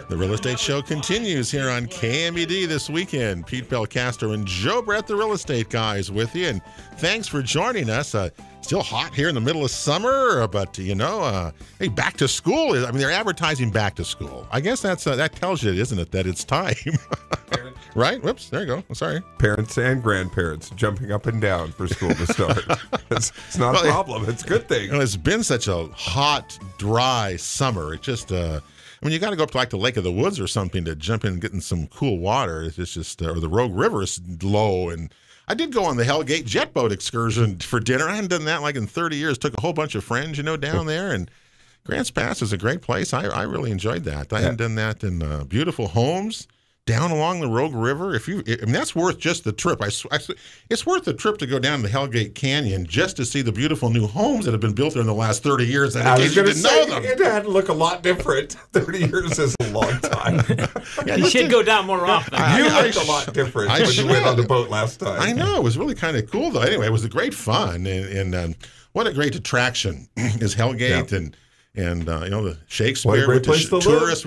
The Real Estate Show continues here on KMED this weekend. Pete Belcastro and Joe Brett, the Real Estate Guys, with you. And thanks for joining us. Still hot here in the middle of summer, but, hey, back to school. I mean, they're advertising back to school. I guess that tells you, isn't it, that it's time. Right? Whoops, there you go. I'm sorry. Parents and grandparents jumping up and down for school to start. It's not a problem. It's a good thing. It's been such a hot, dry summer. It just... you got to go up to like the Lake of the Woods or something to jump in and get in some cool water. It's just, or the Rogue River is low. And I did go on the Hellgate jet boat excursion for dinner. I hadn't done that like in 30 years. Took a whole bunch of friends, down there. And Grants Pass is a great place. I really enjoyed that. I hadn't done that in beautiful homes down along the Rogue River. That's worth just the trip. It's worth the trip to go down the Hellgate Canyon just to see the beautiful new homes that have been built there in the last 30 years. And I was going to say, it had to look a lot different. 30 years is a long time. You should go down more often. You looked a lot different when you went on the boat last time. I know. It was really kind of cool, though. Anyway, it was a great fun. And what a great attraction is Hellgate. Yeah. And the Shakespeare with the tourists.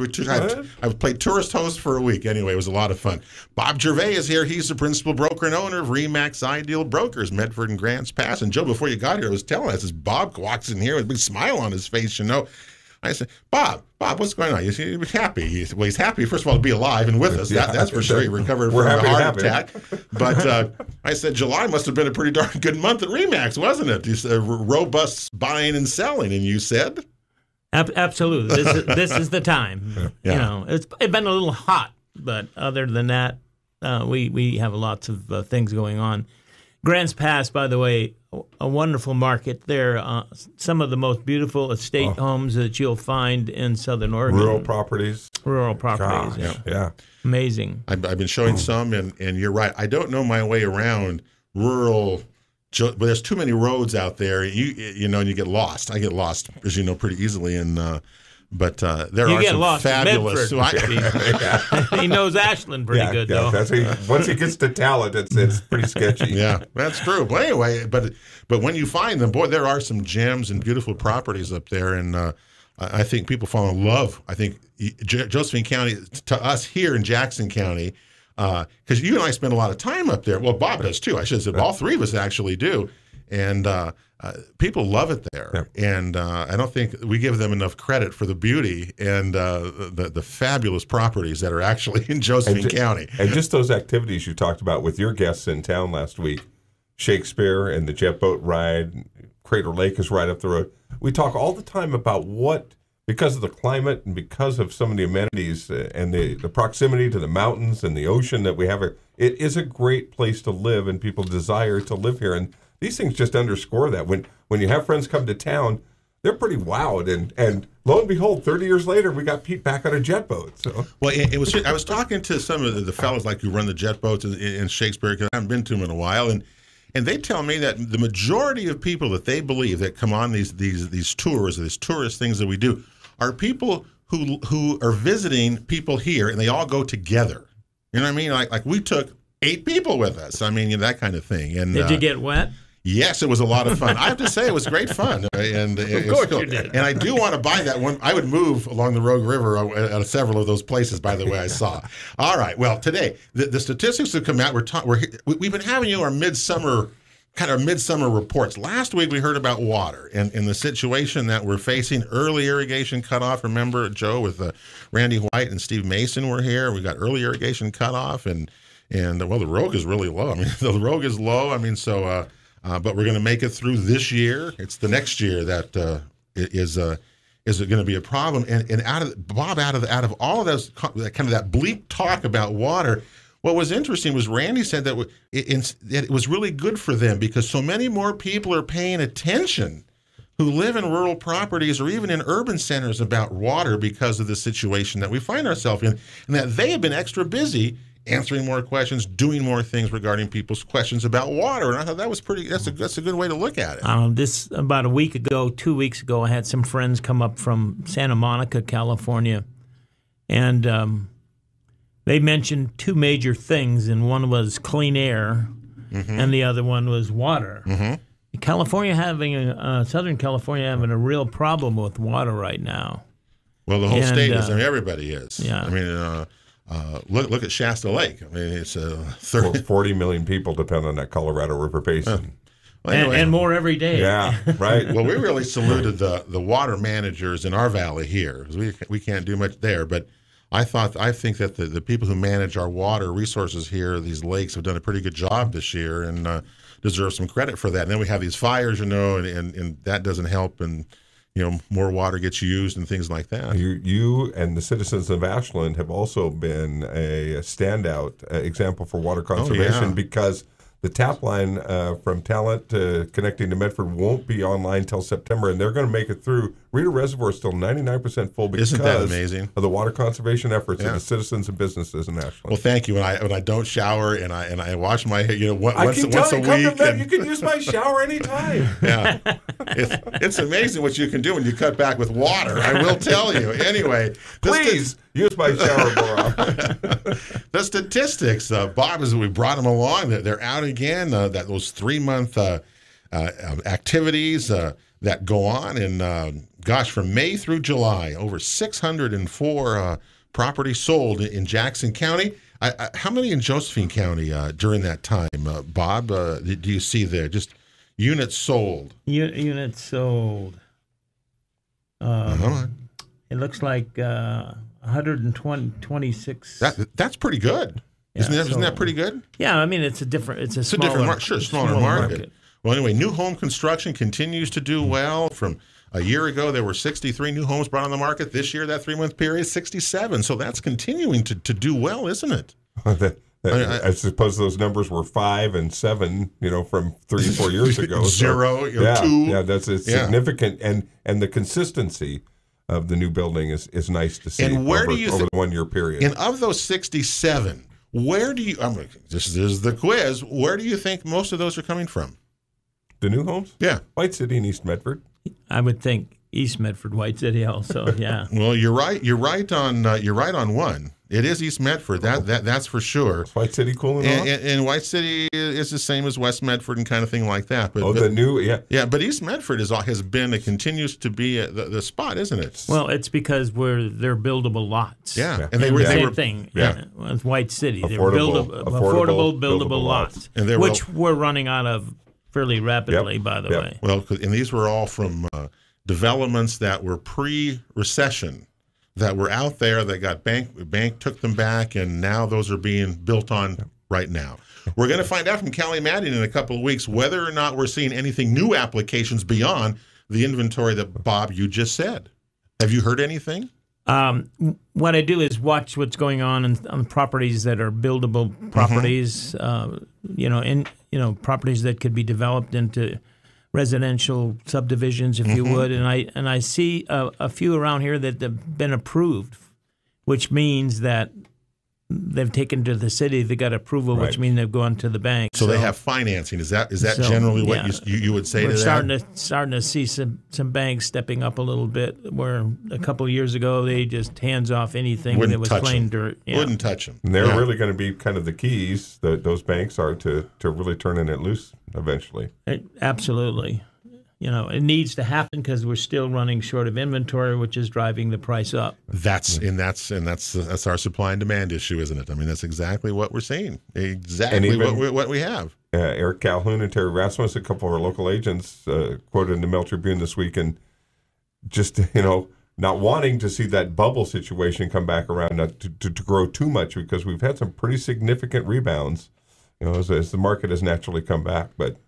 I played tourist host for a week. Anyway, it was a lot of fun. Bob Gervais is here. He's the principal broker and owner of REMAX Ideal Brokers, Medford and Grants Pass. And Joe, before you got here, I was telling us, as Bob walks in here with a big smile on his face, I said, Bob, what's going on? He's happy. He's happy, first of all, to be alive and with us. That's for sure. He recovered from a heart attack. But I said, July must have been a pretty darn good month at REMAX, wasn't it? You said, robust buying and selling. And you said? Absolutely. This is the time. Yeah. It's been a little hot, but other than that, we have lots of things going on. Grants Pass, by the way, a wonderful market. They're some of the most beautiful estate homes that you'll find in Southern Oregon. Rural properties. Gosh, yeah. Amazing. I've been showing some, and you're right. I don't know my way around rural. But there's too many roads out there, and you get lost. I get lost, as you know, pretty easily. But there are some fabulous. He knows Ashland pretty good, though. Once he gets to talent, it's pretty sketchy. Yeah, that's true. But anyway, but when you find them, boy, there are some gems and beautiful properties up there, and I think people fall in love. I think Josephine County, to us here in Jackson County. Because you and I spend a lot of time up there. Well, Bob does too. I should have said all three of us actually do. And people love it there. Yeah. And I don't think we give them enough credit for the beauty and the fabulous properties that are actually in Josephine County. And just those activities you talked about with your guests in town last week, Shakespeare and the jet boat ride, Crater Lake is right up the road. We talk all the time about because of the climate and because of some of the amenities and the proximity to the mountains and the ocean that we have, it is a great place to live, and people desire to live here. And these things just underscore that. When you have friends come to town, they're pretty wowed. And lo and behold, 30 years later, we got Pete back on a jet boat. So. Well, I was talking to some of the fellows like who run the jet boats in Shakespeare, because I haven't been to them in a while, and they tell me that the majority of people that they believe that come on these tours, these tourist things that we do, are people who are visiting people here, and they all go together. You know what I mean? Like we took 8 people with us. I mean, that kind of thing. And did you get wet? Yes, it was a lot of fun. I have to say, it was great fun. And of course you did. And I do want to buy that one. I would move along the Rogue River at several of those places, by the way, I saw. All right. Well, today, the statistics have come out. We've been having our midsummer reports. Last week we heard about water and the situation that we're facing. Early irrigation cutoff. Remember, Joe, with Randy White and Steve Mason were here. We got early irrigation cutoff, and the Rogue is really low. I mean, the Rogue is low. I mean, so but we're going to make it through this year. It's the next year that is it going to be a problem. And out of all of those kind of that bleak talk about water. What was interesting was Randy said that it was really good for them because so many more people are paying attention who live in rural properties or even in urban centers about water because of the situation that we find ourselves in, and that they have been extra busy answering more questions, doing more things regarding people's questions about water. And I thought that's a good way to look at it. This about 2 weeks ago, I had some friends come up from Santa Monica, California, and they mentioned 2 major things, and one was clean air, and the other one was water. Southern California having a real problem with water right now. Well, the whole state is. I mean, everybody is. Yeah. I mean, look at Shasta Lake. I mean, it's 40 million people depend on that Colorado River Basin. Well, anyway, and more every day. Yeah, right. Well, we really saluted the water managers in our valley here, because we can't do much there. But I think that the people who manage our water resources here, these lakes, have done a pretty good job this year and deserve some credit for that. And then we have these fires, and that doesn't help, and more water gets used and things like that. You and the citizens of Ashland have also been a standout example for water conservation because the tap line from Talent connecting to Medford won't be online till September, and they're going to make it through. Rita Reservoir is still 99% full because Isn't that amazing? Of the water conservation efforts of the citizens and businesses in Ashland. Well, thank you. When I don't shower and I wash my hair, once a week. You can use my shower anytime. Yeah, it's amazing what you can do when you cut back with water. I will tell you. Anyway, please use my shower more often. The statistics, Bob, as we brought them along, they're out again. Those 3-month activities that go on, and from May through July, over 604 properties sold in Jackson County. How many in Josephine County during that time, Bob? Do you see there just units sold? Units sold. It looks like 126. That's pretty good. Yeah, isn't that pretty good? Yeah, I mean it's a smaller market. Well, anyway, new home construction continues to do well. From a year ago, there were 63 new homes brought on the market. This year, that 3-month period, 67. So that's continuing to do well, isn't it? I suppose those numbers were 5 and 7, from 3 or 4 years ago. 0, 2. Yeah, that's significant, and the consistency of the new building is nice to see. And where over the 1-year period. And of those 67, where do you? This is the quiz. Where do you think most of those are coming from? The new homes? Yeah, White City and East Medford. I would think East Medford, White City also. Yeah. Well, you're right. You're right on one. It is East Medford. That's for sure. Is White City cooling off? And White City is the same as West Medford and kind of thing like that. But, But East Medford continues to be the spot, isn't it? Well, it's because they're buildable lots. Yeah, and they were same thing. Yeah, with White City, they're affordable buildable lots, which we're running out of fairly rapidly, by the way. Well, and these were all from developments that were pre-recession, that were out there, that got bank took them back, and now those are being built on right now. We're going to find out from Callie Madden in a couple of weeks whether or not we're seeing anything new applications beyond the inventory that, Bob, you just said. Have you heard anything? What I do is watch what's going on properties that are buildable properties, properties that could be developed into residential subdivisions, if you would, and I see a few around here that have been approved, which means that they've taken to the city, they got approval, which means they've gone to the bank. So they have financing. Is that generally what you would say to that? We're starting to see some banks stepping up a little bit, where a couple of years ago they just hands off anything that was plain dirt. Yeah. Wouldn't touch them. And they're really going to be kind of the keys that those banks are to really turning it loose eventually. Absolutely. It needs to happen because we're still running short of inventory, which is driving the price up. That's our supply and demand issue, isn't it? I mean, that's exactly what we're seeing. Exactly what we have. Eric Calhoun and Terry Rasmus, a couple of our local agents, quoted in the Mail Tribune this week, and just not wanting to see that bubble situation come back around, not to grow too much, because we've had some pretty significant rebounds, as the market has naturally come back, but.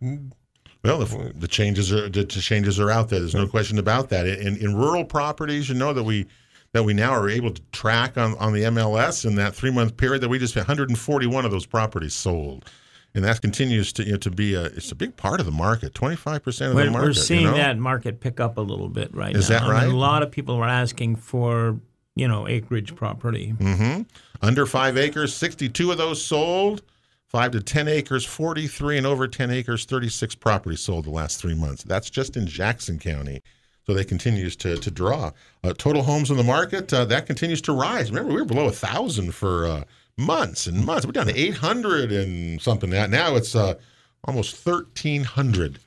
Well, the changes are out there. There's no question about that. In rural properties, that we now are able to track on the MLS in that 3-month period, that we just had 141 of those properties sold, and that continues to be it's a big part of the market. 25% of the market. We're seeing that market pick up a little bit right now. Is that right? A lot of people are asking for acreage property. Mm-hmm. Under 5 acres, 62 of those sold. 5 to 10 acres, 43, and over 10 acres, 36 properties sold the last 3 months. That's just in Jackson County. So they continues to draw. Total homes on the market, that continues to rise. Remember, we were below 1,000 for months and months. We're down to 800 and something. Now it's almost 1,300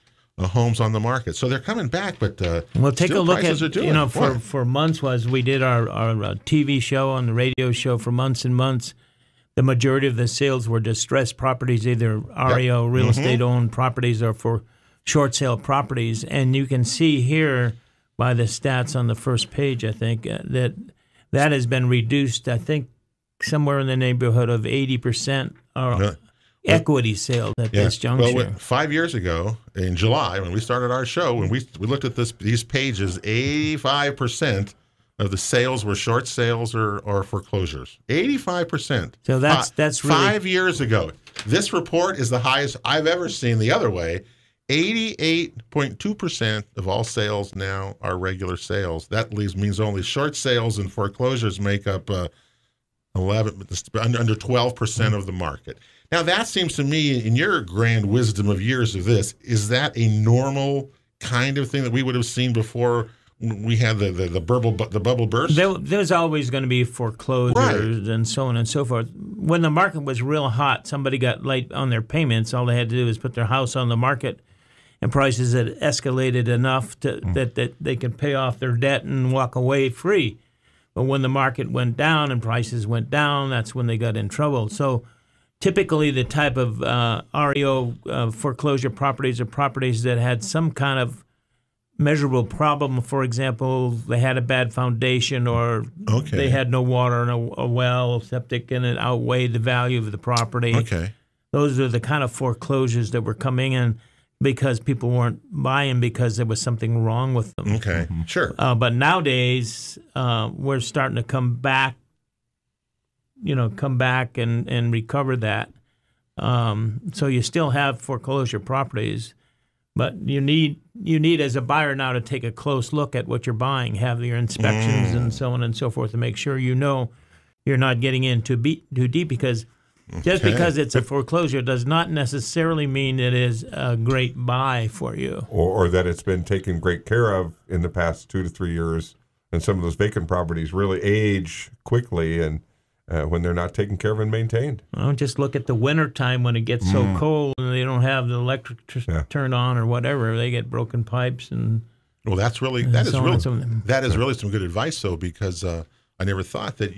homes on the market. So they're coming back, but we'll take a look at, doing, for months was we did our TV show and the radio show for months and months. The majority of the sales were distressed properties, either REO, real estate owned properties, or for short sale properties. And you can see here by the stats on the first page, I think, that has been reduced, I think, somewhere in the neighborhood of 80% equity sales at this juncture. Well, 5 years ago, in July, when we started our show, when we looked at these pages, 85% of the sales were short sales or foreclosures. 85%. So that's really 5 years ago. This report is the highest I've ever seen the other way. 88.2% of all sales now are regular sales. That means only short sales and foreclosures make up under 12% of the market. Now, that seems to me, in your grand wisdom of years of this, is that a normal kind of thing that we would have seen before we had the bubble burst? There's always going to be foreclosures and so on and so forth. When the market was real hot, somebody got late on their payments. All they had to do was put their house on the market, and prices had escalated enough that they could pay off their debt and walk away free. But when the market went down and prices went down, that's when they got in trouble. So typically the type of REO foreclosure properties are properties that had some kind of measurable problem. For example, they had a bad foundation, or they had no water in a well, septic, and it outweighed the value of the property. Okay. Those are the kind of foreclosures that were coming in because people weren't buying because there was something wrong with them. Okay, sure. But nowadays, we're starting to come back and recover that. So you still have foreclosure properties, but you need as a buyer now to take a close look at what you're buying, have your inspections and so on and so forth to make sure you're not getting in too deep, because just because it's a foreclosure does not necessarily mean it is a great buy for you. Or that it's been taken great care of in the past 2 to 3 years, and some of those vacant properties really age quickly and when they're not taken care of and maintained. Well, just look at the winter time when it gets so cold and they don't have the electric turned on or whatever. They get broken pipes and. Well, that is really some good advice, though, because I never thought that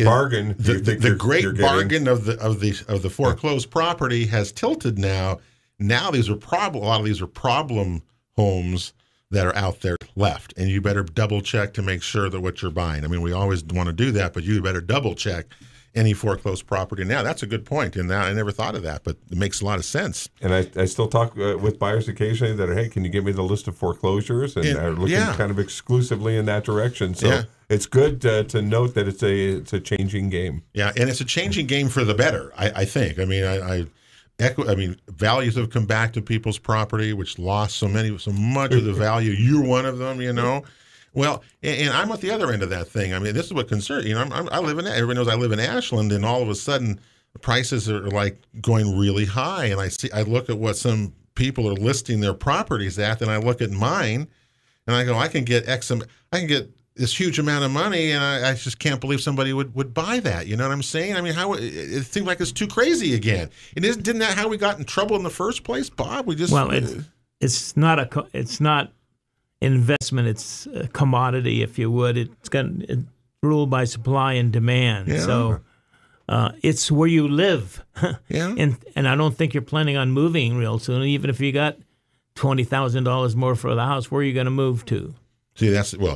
bargain, the great bargain of the foreclosed property has tilted now. Now a lot of these are problem homes that are out there left, and you better double check to make sure that what you're buying. I mean, we always want to do that, but you better double check any foreclosed property. Now, that's a good point, and now I never thought of that, but it makes a lot of sense. And I still talk with buyers occasionally that are, hey, can you give me the list of foreclosures? And are looking kind of exclusively in that direction. So it's good to note that it's a changing game. Yeah, and it's a changing game for the better, I think. I mean, values have come back to people's property, which lost so much of the value. You're one of them, Well, and I'm at the other end of that thing. I mean, this is what concerns everyone knows I live in Ashland, and all of a sudden, prices are like going really high. And I look at what some people are listing their properties at, then I look at mine, and I go, I can get this huge amount of money, and I just can't believe somebody would buy that. You know what I'm saying? I mean, it seems like it's too crazy again. And didn't that how we got in trouble in the first place, Bob? It's not investment. It's a commodity, if you would. It's ruled by supply and demand. Yeah. So it's where you live. Yeah. And I don't think you're planning on moving real soon. Even if you got $20,000 more for the house, where are you going to move to? See, that's exactly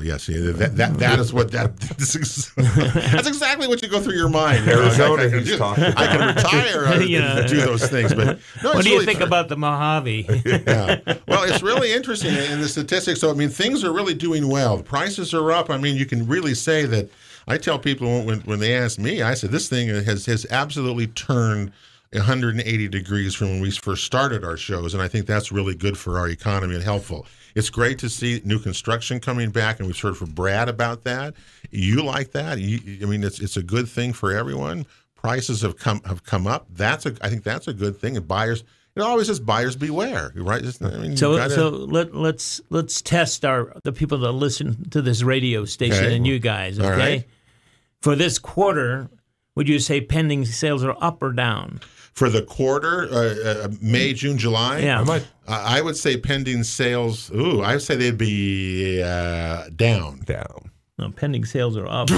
what you go through your mind. Arizona, I can retire and do those things. But what do you think about the Mojave? Yeah. Well, it's really interesting in the statistics. So, I mean, things are really doing well. The prices are up. I mean, you can really say that. I tell people when they ask me, I said, this thing has absolutely turned 180 degrees from when we first started our shows, and I think that's really good for our economy and helpful. It's great to see new construction coming back, and we've heard from Brad about that. You like that? It's a good thing for everyone. Prices have come up. I think that's a good thing. And buyers, it always says buyers beware, right? Let's test the people that listen to this radio station and you guys. Okay, for this quarter, Would you say pending sales are up or down? For the quarter, May, June, July? Yeah. I would say pending sales, I would say they'd be down. Down. No, pending sales are up.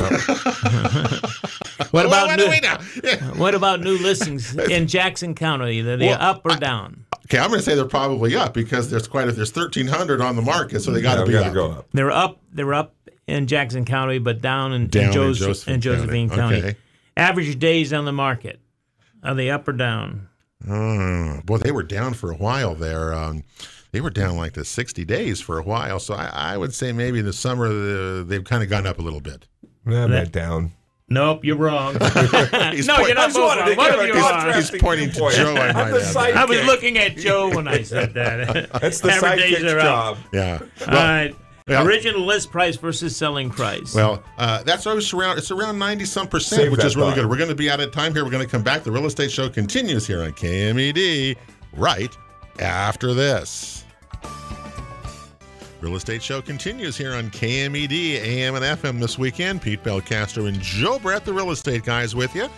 What about new listings in Jackson County? Are they up or down? Okay, I'm going to say they're probably up because there's 1,300 on the market, so they got to be up. Go up. They're up in Jackson County, but down in Josephine County. Okay. Average days on the market, are they up or down? Boy, they were down for a while there. They were down like the 60 days for a while, so I would say maybe in the summer they've kind of gone up a little bit. They're down. Nope, you're wrong. You're not both wrong. One of you are. He's pointing to Joe, I might add. I was looking at Joe when I said that. That's the sidekick's job. Yeah. All right. Original list price versus selling price. Well, that's always around 90-some%, which is really good. We're going to be out of time here. We're going to come back. The Real Estate Show continues here on KMED right after this. Real Estate Show continues here on KMED, AM and FM this weekend. Pete Belcastro and Joe Brett, the real estate guys, with you.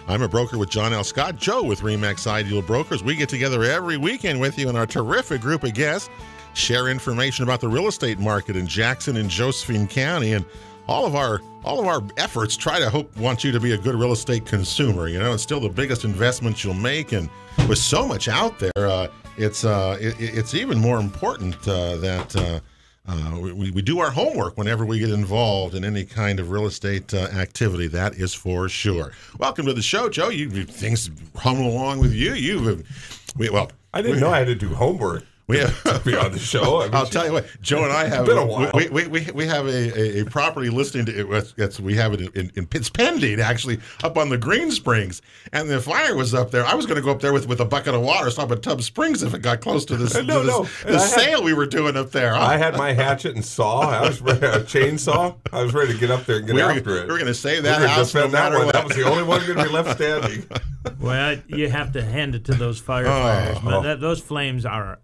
I'm a broker with John L. Scott, Joe with REMAX Ideal Brokers. We get together every weekend with you and our terrific group of guests, share information about the real estate market in Jackson and Josephine County, and all of our efforts want you to be a good real estate consumer. You know, it's still the biggest investment you'll make, and with so much out there, it's even more important that we do our homework whenever we get involved in any kind of real estate activity. That is for sure. Welcome to the show, Joe. Things humming along with you. I didn't know I had to do homework. We have to be on the show. I'll tell you what, Joe and I have been a while. We have a property listing. We have it in it's pending actually up on the Green Springs, and the flyer was up there. I was going to go up there with a bucket of water, stop at Tubb Springs if it got close to this. The sale we were doing up there. Huh? I had my hatchet and saw. I was ready, a chainsaw. I was ready to get up there and get after it. We were going to save that house. No matter what. That was the only one going to be left standing. Well, you have to hand it to those firefighters. Those flames are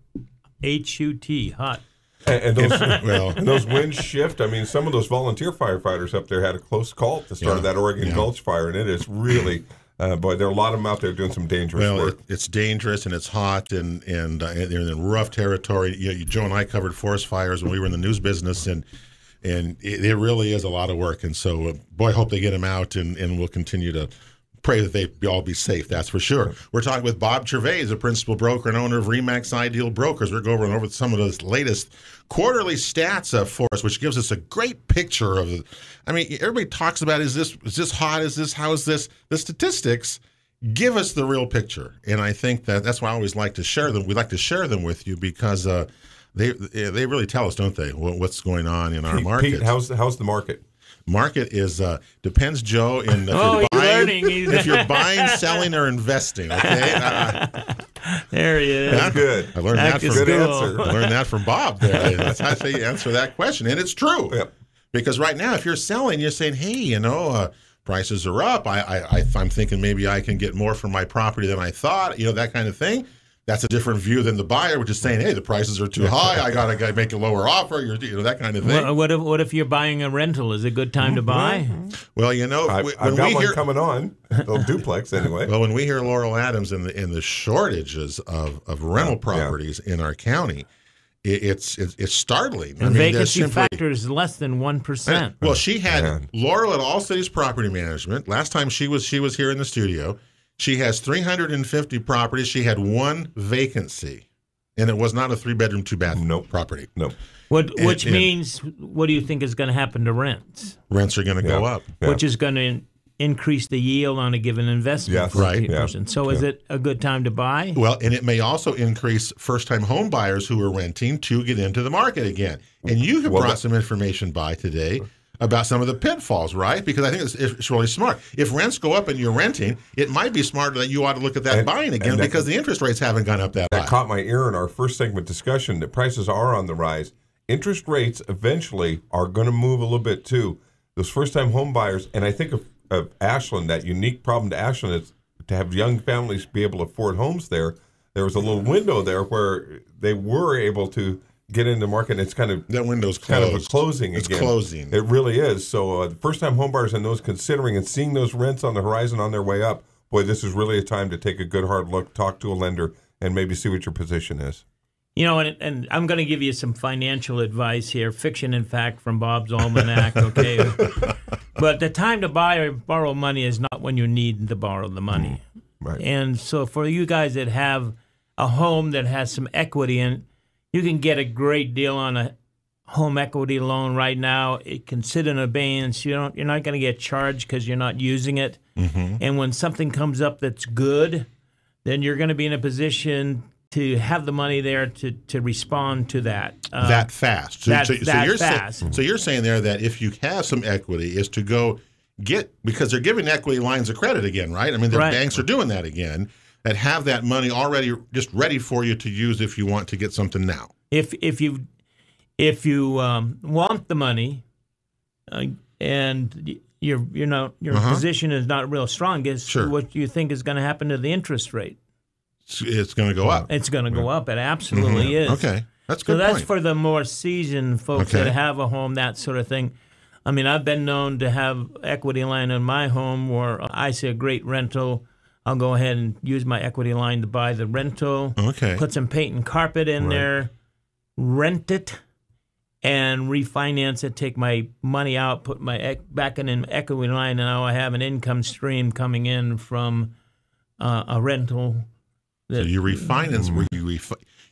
HUT, hot. And those winds shift. I mean, some of those volunteer firefighters up there had a close call at the start of that Oregon Gulch fire, and it is really, boy, there are a lot of them out there doing some dangerous work. It's dangerous, and it's hot, and they're in rough territory. Joe and I covered forest fires when we were in the news business, and it really is a lot of work. And so, boy, I hope they get them out, and we'll continue to pray that they all be safe, that's for sure. We're talking with Bob Gervais, the principal broker and owner of REMAX Ideal Brokers. We're going over some of those latest quarterly stats for us, which gives us a great picture of it. I mean, everybody talks about, is this hot? How is this? The statistics give us the real picture. And I think that's why I always like to share them. We like to share them with you because they really tell us, don't they, what's going on in our market. Pete, how's the market? Market is depends, Joe, in if you're buying, selling, or investing. Okay, there he is. That's good. I learned I learned that from Bob. There, that's how you answer that question, and it's true. Yep. Because right now, if you're selling, you're saying, "Hey, prices are up. I'm thinking maybe I can get more for my property than I thought." That kind of thing. That's a different view than the buyer, which is saying, "Hey, the prices are too high. I gotta make a lower offer." That kind of thing. What if you're buying a rental? Is it a good time to buy? Well, I've got one coming on. A duplex anyway. Well, when we hear Laurel Adams in the shortages of rental properties in our county, it's startling. The vacancy factor is less than 1%. Well, she had Laurel at All Cities Property Management. Last time she was here in the studio. She has 350 properties. She had one vacancy, and it was not a 3-bedroom, 2-bath property. Nope. Which means, what do you think is going to happen to rents? Rents are going to go up. Yeah. Which is going to increase the yield on a given investment for a person. So is it a good time to buy? Well, and it may also increase first-time home buyers who are renting to get into the market again. And you have brought some information by today about some of the pitfalls, right? Because I think it's really smart. If rents go up and you're renting, it might be smarter that you ought to look at that buying again because the interest rates haven't gone up that high. That caught my ear in our first segment discussion that prices are on the rise. Interest rates eventually are going to move a little bit too. Those first-time home buyers, and I think of Ashland, that unique problem to Ashland is to have young families be able to afford homes there. There was a little window there where they were able to get into the market, and it's kind of that window's closed. Kind of a closing it's again. Closing. It really is. So first-time homebuyers and those considering and seeing those rents on the horizon on their way up, boy, this is really a time to take a good hard look, talk to a lender, and maybe see what your position is. You know, and I'm going to give you some financial advice here, fiction and fact from Bob's Almanac, okay? But the time to buy or borrow money is not when you need to borrow the money. Right. And so for you guys that have a home that has some equity in it, you can get a great deal on a home equity loan right now. It can sit in abeyance. You're not going to get charged because you're not using it. Mm-hmm. And when something comes up that's good, then you're going to be in a position to have the money there to respond to that. That fast. So you're fast. So you're saying there that if you have some equity is to go get, because they're giving equity lines of credit again, right? I mean, the banks are doing that again, that have that money already just ready for you to use if you want to get something now. If you want the money and your position is not real strong, guess what you think is going to happen to the interest rate? It's going to go up. It's going to go up. It absolutely is. Okay. That's a good point. So that's for the more seasoned folks that have a home, that sort of thing. I mean, I've been known to have equity line in my home where I see a great rental. I'll go ahead and use my equity line to buy the rental, put some paint and carpet in there, rent it, and refinance it, take my money out, put my back in an equity line, and now I have an income stream coming in from a rental. So you refinance,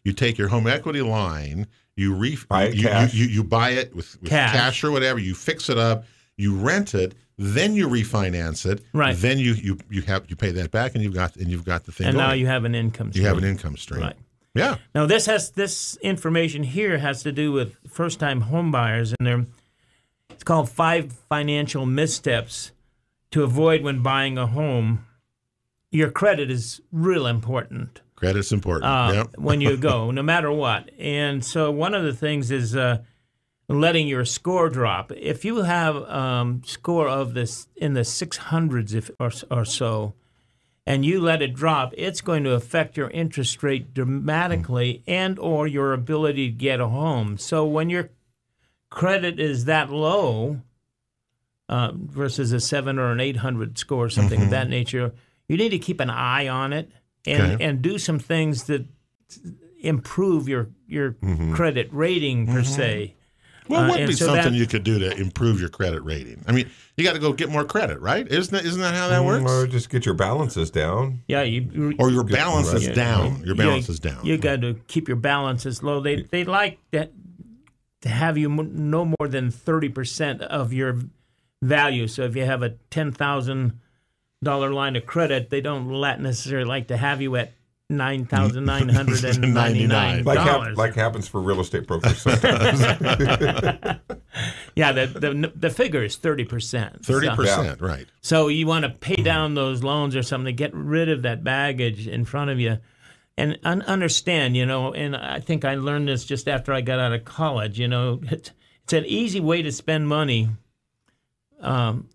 you take your home equity line, you buy it with cash or whatever, you fix it up, you rent it, then you refinance it, then you pay that back, and you've got the thing. And going. Now you have an income stream. You have an income stream. Right. Yeah. Now this information here has to do with first-time home buyers, and it's called 5 financial missteps to avoid when buying a home. Your credit is real important. Credit's important. When you go, no matter what. And so one of the things is letting your score drop. If you have score of this in the 600s or so, and you let it drop, it's going to affect your interest rate dramatically and or your ability to get a home. So when your credit is that low versus a 700 or an 800 score, something of that nature, you need to keep an eye on it and do some things that improve your credit rating per se. Well, what would be something you could do to improve your credit rating? I mean, you got to go get more credit, right? Isn't that how that works? Or just get your balances down. Yeah, or your balance is down. Your balance is down. You got to keep your balances low. They like that to have you no more than 30% of your value. So if you have a $10,000 line of credit, they don't necessarily like to have you at $9,999. Like happens for real estate brokers sometimes. Yeah, the figure is 30%. 30%, right. So you want to pay down those loans or something to get rid of that baggage in front of you. And understand, and I think I learned this just after I got out of college, it's an easy way to spend money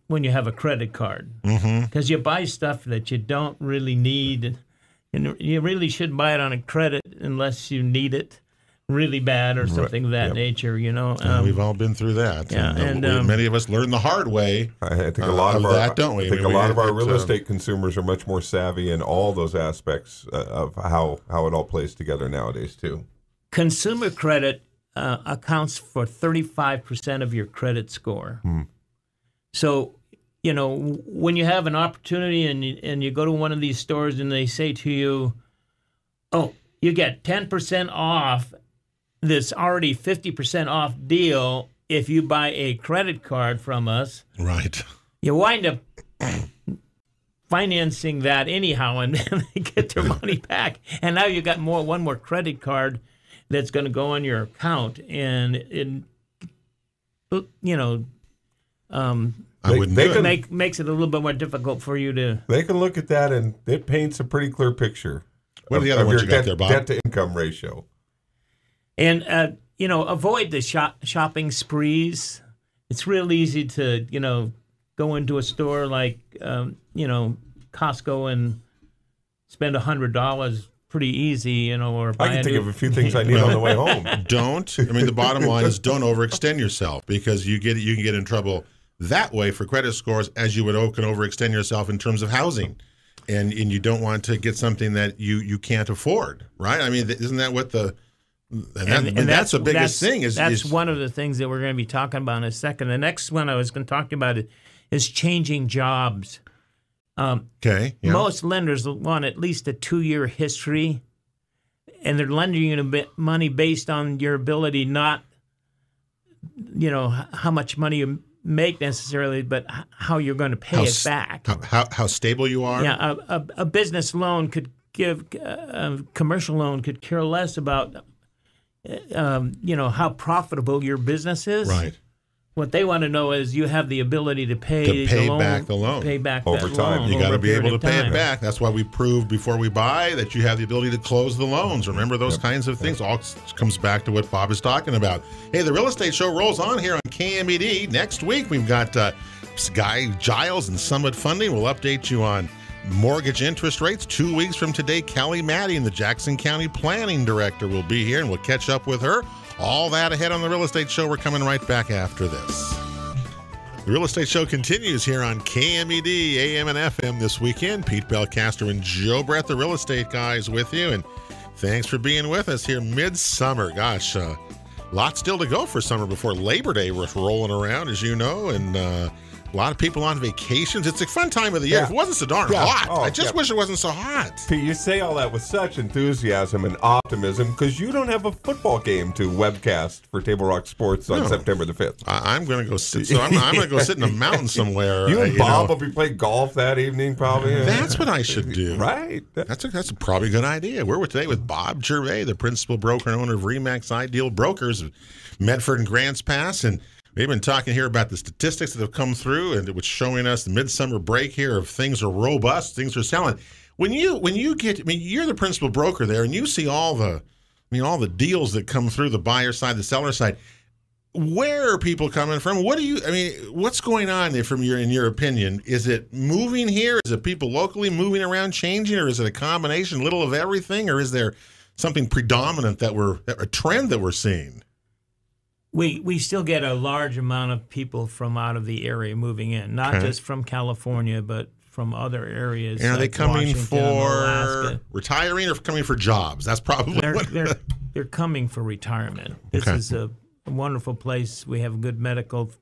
when you have a credit card. Because you buy stuff that you don't really need. And you really shouldn't buy it on a credit unless you need it really bad or something of that nature, we've all been through that. Yeah, and many of us learned the hard way. I think a lot of our that, don't we? I think a lot of our real estate consumers are much more savvy in all those aspects of how it all plays together nowadays too. Consumer credit accounts for 35% of your credit score. So, when you have an opportunity and you go to one of these stores and they say to you, oh, you get 10% off this already 50% off deal if you buy a credit card from us. Right. You wind up financing that anyhow and then they get their money back. And now you got one more credit card that's going to go on your account. And makes it a little bit more difficult for you to. They can look at that and it paints a pretty clear picture. What are the other ones you got there, Bob? Debt to income ratio. And avoid the shopping sprees. It's real easy to go into a store like Costco and spend $100 pretty easy, or I can think of a few things I need on the way home. Don't. I mean, the bottom line is don't overextend yourself, because you can get in trouble that way for credit scores as you can overextend yourself in terms of housing. And you don't want to get something that you can't afford, right? I mean, isn't that what that's the biggest thing. That's one of the things that we're going to be talking about in a second. The next one I was going to talk about is changing jobs. Okay. Yeah. Most lenders want at least a 2-year history, and they're lending you money based on your ability, not how much money you make necessarily, but how you're going to pay it back. How stable you are. Yeah, a business loan could give a commercial loan could care less about how profitable your business is. Right. What they want to know is you have the ability to pay back the loan. Pay back over that time. loan. You got to be able to pay time. it back. That's why we proved before we buy that you have the ability to close the loans. Remember those kinds of things? All comes back to what Bob is talking about. Hey, the Real Estate Show rolls on here on KMED. Next week, we've got Guy Giles and Summit Funding. We'll update you on mortgage interest rates. 2 weeks from today, Kelly Maddy, the Jackson County Planning Director, will be here, and we'll catch up with her. All that ahead on the Real Estate Show. We're coming right back after this. The Real Estate Show continues here on KMED, AM and FM this weekend. Pete Belcastro and Joe Brett, the Real Estate Guys, with you. And thanks for being with us here midsummer. Gosh, lot still to go for summer before Labor Day. We're rolling around, as you know, and a lot of people on vacations. It's a fun time of the year. Yeah. If it wasn't so darn hot, I just wish it wasn't so hot. Pete, you say all that with such enthusiasm and optimism because you don't have a football game to webcast for Table Rock Sports on September the 5th. I'm going to go sit. So I'm going to go sit in a mountain somewhere. You and Bob will be playing golf that evening, probably. That's what I should do. Right. That's a probably good idea. We're today with Bob Gervais, the principal broker and owner of REMAX Ideal Brokers of Medford and Grants Pass, and we've been talking here about the statistics that have come through, and which showing us the midsummer break here of things are robust, things are selling. When you get, you're the principal broker there, and you see all the deals that come through the buyer side, the seller side. Where are people coming from? What's going on there in your opinion? Is it moving here? Is it people locally moving around, changing, or is it a combination, little of everything, or is there something predominant a trend that we're seeing? We still get a large amount of people from out of the area moving in, not just from California, but from other areas. And are they coming Washington, for Alaska. retiring or coming for jobs? That's probably they're coming for retirement. This is a wonderful place. We have good medical,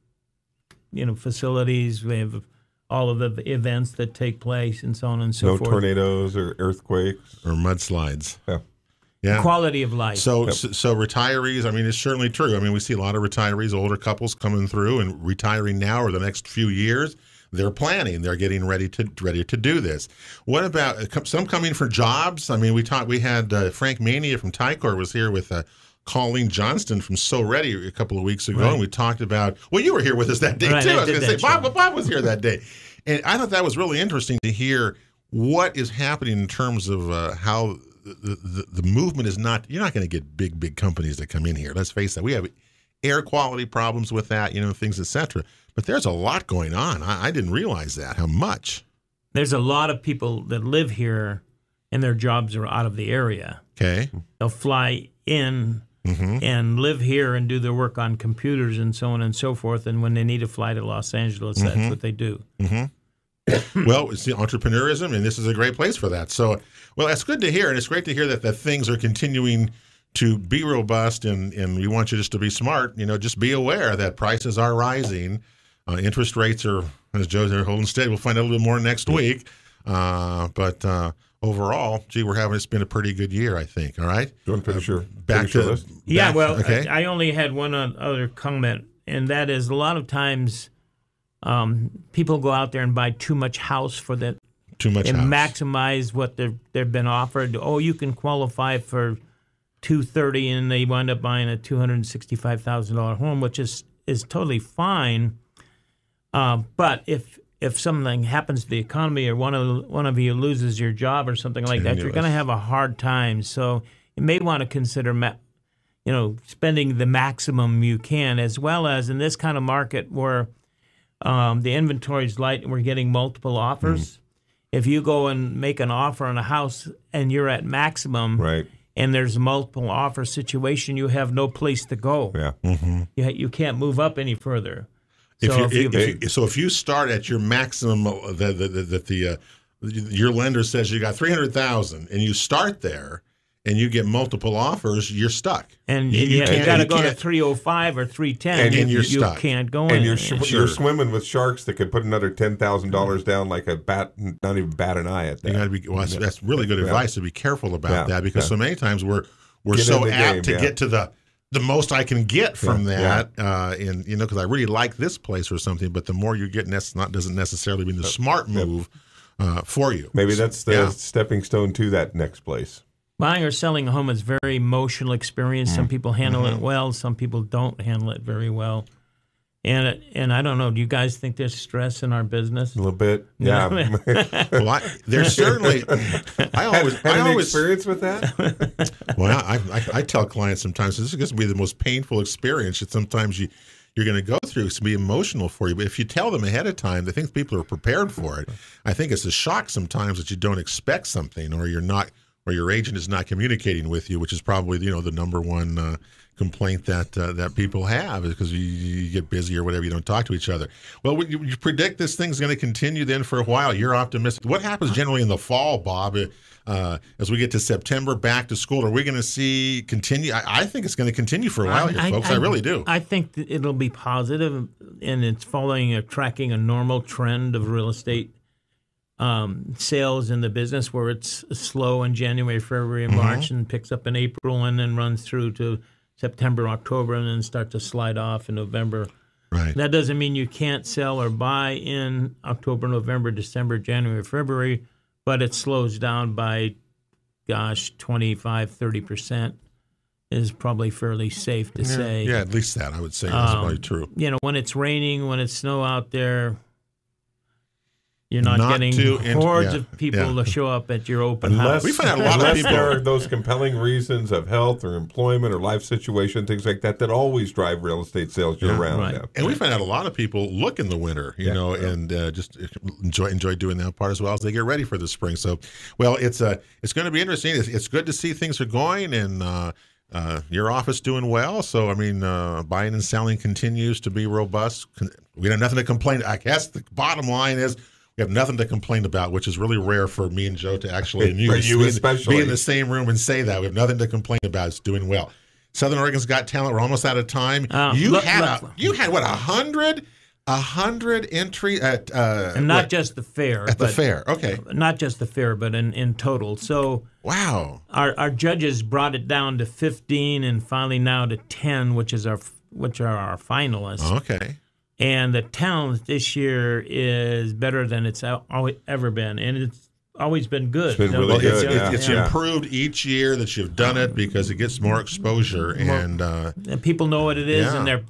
facilities. We have all of the events that take place and so on and so forth. No tornadoes or earthquakes or mudslides. Yeah. Quality of life. So retirees, it's certainly true. We see a lot of retirees, older couples coming through and retiring now or the next few years. They're planning. They're getting ready to do this. What about some coming for jobs? We had Frank Mania from Ticor was here with Colleen Johnston from SOREDI a couple of weeks ago, and we talked about. Well, you were here with us that day too. I was going to say Bob was here that day, and I thought that was really interesting to hear what is happening in terms of how. The movement is not. You're not going to get big companies that come in here. Let's face that. We have air quality problems with that, things, etc. But there's a lot going on. I didn't realize that. How much? There's a lot of people that live here, and their jobs are out of the area. Okay. They'll fly in and live here and do their work on computers and so on and so forth. And when they need to fly to Los Angeles, that's what they do. Well, it's the entrepreneurism, and this is a great place for that. So, well, that's good to hear, and it's great to hear that things are continuing to be robust, and we want you just to be smart. Just be aware that prices are rising. Interest rates are, as Joe's there, holding steady. We'll find out a little bit more next week. But overall, it's been a pretty good year, I think. All right? Do you want to finish your back to list? Okay. I only had one other comment, and that is a lot of times people go out there and buy too much house for that. Maximize what they've been offered. Oh, you can qualify for $230,000, and they wind up buying a $265,000 home, which is totally fine. But if something happens to the economy, or one of you loses your job or something like that, you're going to have a hard time. So you may want to consider, spending the maximum you can, as well as in this kind of market where the inventory is light and we're getting multiple offers. If you go and make an offer on a house and you're at maximum, Right. and there's a multiple offer situation, you have no place to go. Yeah. Mm-hmm. You can't move up any further. So if you start at your maximum, your lender says you got $300,000, and you start there, and you get multiple offers, you're stuck. And you got to go to 305 or 310, and you're you stuck. can't go And in. you're swimming with sharks that could put another $10,000 down like a bat, not even bat an eye at that. You got to be. Well, that's really good advice to be careful about that, because so many times we're Get so in the apt game, to get to the most I can get from that, and because I really like this place or something. But the more you get, doesn't necessarily mean the smart move for you. Maybe that's the stepping stone to that next place. Buying or selling a home is a very emotional experience. Some people handle it well. Some people don't handle it very well. And I don't know. Do you guys think there's stress in our business? A little bit, yeah. Well, there's certainly. I always experience with that. Well, I tell clients sometimes this is going to be the most painful experience that sometimes you're going to go through. It's going to be emotional for you. But if you tell them ahead of time, they think people are prepared for it. I think it's a shock sometimes that you don't expect something, or or your agent is not communicating with you, which is probably the number one complaint that people have, is because you get busy or whatever, you don't talk to each other. Well, you predict this thing's going to continue then for a while. You're optimistic. What happens generally in the fall, Bob, as we get to September, back to school? Are we going to see continue? I think it's going to continue for a while here, folks. I really do. I think that it'll be positive, and it's tracking a normal trend of real estate sales in the business, where it's slow in January, February, and March, and picks up in April, and then runs through to September, October, and then start to slide off in November. Right. That doesn't mean you can't sell or buy in October, November, December, January, February, but it slows down by, 25-30% is probably fairly safe to say. Yeah, at least that, I would say. That's probably true. When it's raining, when it's snow out there, you're not getting hordes of people to show up at your open house. We find out a lot of people. There are those compelling reasons of health or employment or life situation, things like that always drive real estate sales year round. Right. Yeah. And we find out a lot of people look in the winter, and just enjoy doing that part as well as they get ready for the spring. So, well, it's going to be interesting. It's good to see things are going, and your office doing well. So, I mean, buying and selling continues to be robust. We have nothing to complain. I guess the bottom line is, we have nothing to complain about, which is really rare for me and Joe to actually, and especially, be in the same room and say that. We have nothing to complain about. It's doing well. Southern Oregon's Got Talent. We're almost out of time. You had what, 100 entry at and not just the fair. At the fair, okay. Not just the fair, but in total. So wow, our judges brought it down to 15, and finally now to 10, which are our finalists. Okay. And the talent this year is better than it's ever been, and it's always been good. It's been really good. It's improved each year that you've done it, because it gets more exposure, and people know what it is, and they're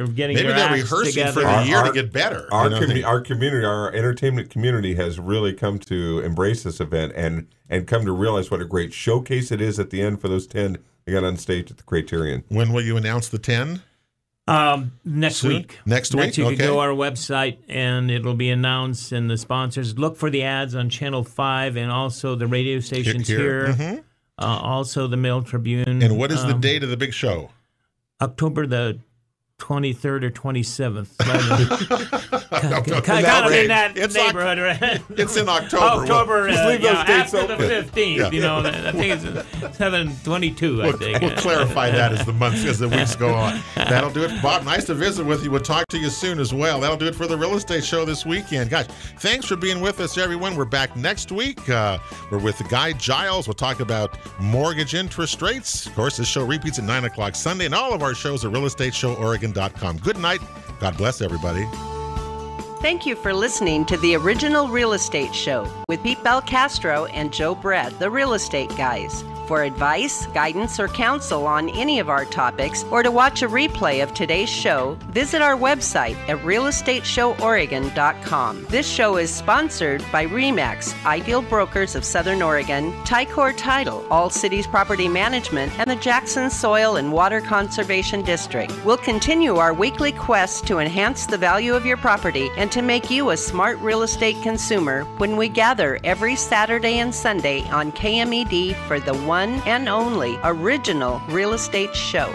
getting maybe their they're acts rehearsing together for the year to get better. Our community, our entertainment community, has really come to embrace this event and come to realize what a great showcase it is at the end for those 10 they got on stage at the Criterion. When will you announce the 10? Next week. Next week? You can go to our website, and it'll be announced, and the sponsors. Look for the ads on Channel 5 and also the radio stations here. Mm-hmm. Also the Mail Tribune. And what is the date of the big show? October the 23rd or 27th. Kind of in that neighborhood, right? It's in October. Just leave those dates open. After the 15th, I think it's 7/22, I think. We'll clarify that as the weeks go on. That'll do it. Bob, nice to visit with you. We'll talk to you soon as well. That'll do it for the real estate show this weekend. Gosh, thanks for being with us, everyone. We're back next week. We're with Guy Giles. We'll talk about mortgage interest rates. Of course, this show repeats at 9 o'clock Sunday, and all of our shows are realestateshoworegon.com. Good night. God bless everybody. Thank you for listening to the original Real Estate Show with Pete Belcastro and Joe Brett, the Real Estate Guys. For advice, guidance, or counsel on any of our topics, or to watch a replay of today's show, visit our website at realestateshoworegon.com. This show is sponsored by REMAX, Ideal Brokers of Southern Oregon, Ticor Title, All Cities Property Management, and the Jackson Soil and Water Conservation District. We'll continue our weekly quest to enhance the value of your property and to make you a smart real estate consumer when we gather every Saturday and Sunday on KMED for the one and only original real estate show.